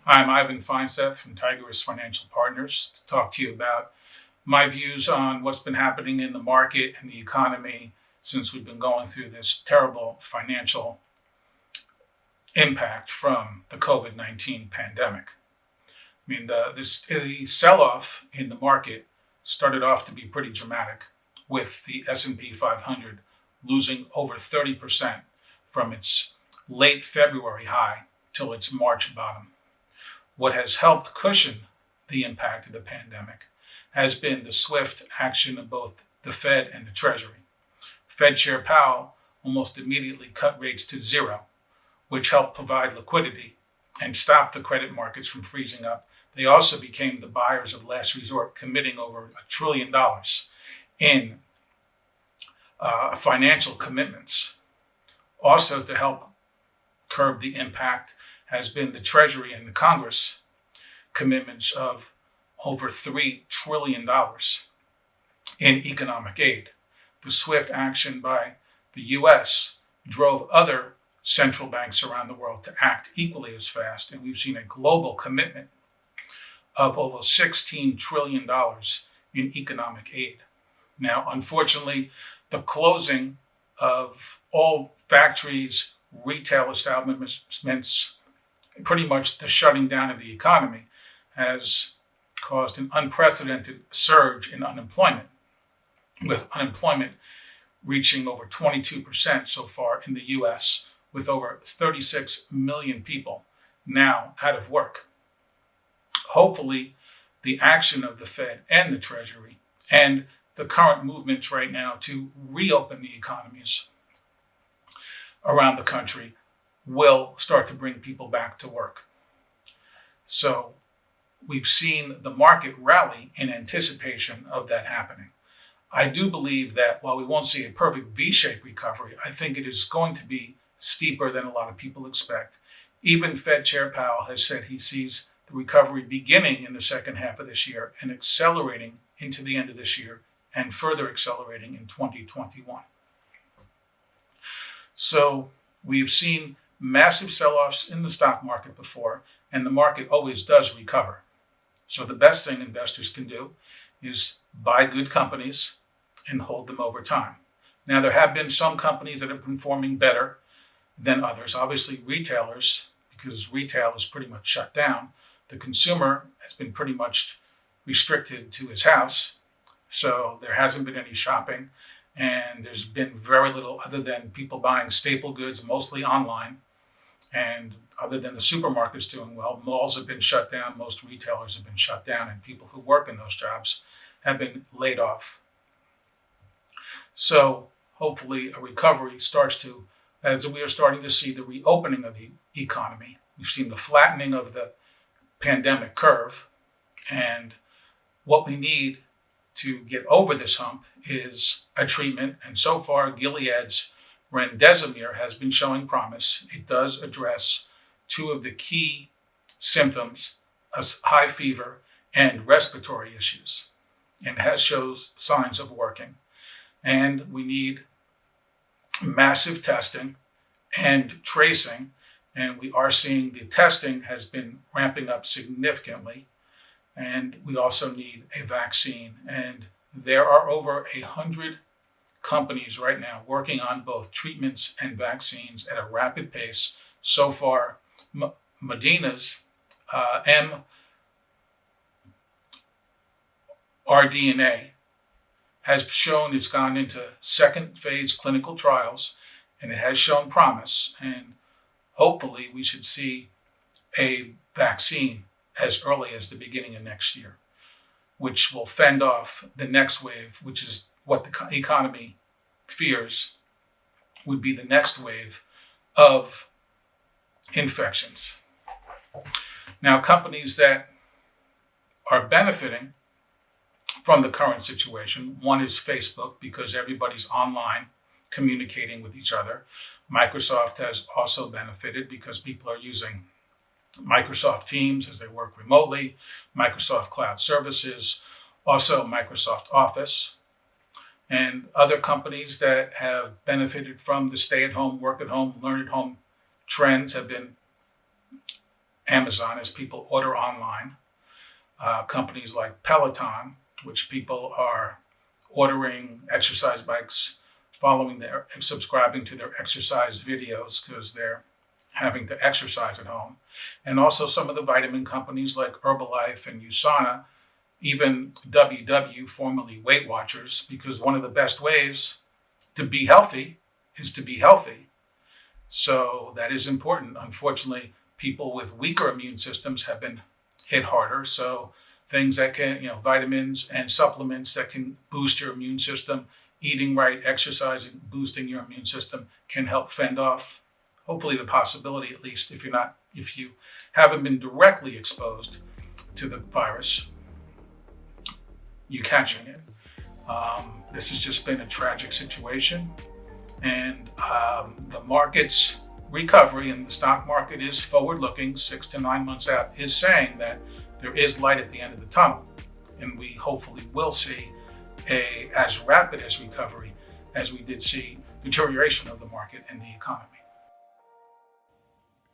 I'm Ivan Feinseth from Tigress Financial Partners to talk to you about my views on what's been happening in the market and the economy since we've been going through this terrible financial impact from the COVID-19 pandemic. The sell-off in the market started off to be pretty dramatic, with the S&P 500 losing over 30% from its late February high till its March bottom. What has helped cushion the impact of the pandemic has been the swift action of both the Fed and the Treasury. Fed Chair Powell almost immediately cut rates to zero, which helped provide liquidity and stop the credit markets from freezing up. They also became the buyers of last resort, committing over $1 trillion in financial commitments. Also, to help curb the impact has been the Treasury and the Congress commitments of over $3 trillion in economic aid. The swift action by the U.S. drove other central banks around the world to act equally as fast, and we've seen a global commitment of over $16 trillion in economic aid. Now, unfortunately, the closing of all factories, retail establishments, pretty much the shutting down of the economy has caused an unprecedented surge in unemployment, with unemployment reaching over 22% so far in the U.S., with over 36 million people now out of work. Hopefully, the action of the Fed and the Treasury and the current movements right now to reopen the economies around the country will start to bring people back to work. So we've seen the market rally in anticipation of that happening. I do believe that while we won't see a perfect V-shaped recovery, I think it is going to be steeper than a lot of people expect. Even Fed Chair Powell has said he sees the recovery beginning in the second half of this year and accelerating into the end of this year and further accelerating in 2021. So we've seen massive sell-offs in the stock market before, and the market always does recover. So the best thing investors can do is buy good companies and hold them over time. Now, there have been some companies that are performing better than others. Obviously, retailers, because retail is pretty much shut down. The consumer has been pretty much restricted to his house, so there hasn't been any shopping, and there's been very little other than people buying staple goods, mostly online. And other than the supermarkets doing well, malls have been shut down, most retailers have been shut down, and people who work in those jobs have been laid off. So hopefully a recovery starts to, as we are starting to see the reopening of the economy. We've seen the flattening of the pandemic curve, and what we need to get over this hump is a treatment, and so far Gilead's Remdesivir has been showing promise. It does address two of the key symptoms, high fever and respiratory issues, and shows signs of working. And we need massive testing and tracing, and we are seeing the testing has been ramping up significantly, and we also need a vaccine. And there are over 100 companies right now working on both treatments and vaccines at a rapid pace. So far, Moderna's mRNA has shown it's gone into second phase clinical trials, and it has shown promise. And hopefully we should see a vaccine as early as the beginning of next year, which will fend off the next wave, which is what the economy fears would be the next wave of infections. Now, companies that are benefiting from the current situation, one is Facebook, because everybody's online communicating with each other. Microsoft has also benefited because people are using Microsoft Teams as they work remotely, Microsoft Cloud Services, also Microsoft Office. And other companies that have benefited from the stay-at-home, work-at-home, learn-at-home trends have been Amazon as people order online. Companies like Peloton, which people are ordering exercise bikes, subscribing to their exercise videos because they're having to exercise at home. And also some of the vitamin companies like Herbalife and USANA, even WW, formerly Weight Watchers, because one of the best ways to be healthy is to be healthy. So that is important. Unfortunately, people with weaker immune systems have been hit harder. So things that can, vitamins and supplements that can boost your immune system, eating right, exercising, boosting your immune system can help fend off, hopefully the possibility, at least if you haven't been directly exposed to the virus, you catching it. This has just been a tragic situation, and the market's recovery, and the stock market is forward-looking, 6 to 9 months out, is saying that there is light at the end of the tunnel, and we hopefully will see as rapid as recovery as we did see deterioration of the market and the economy.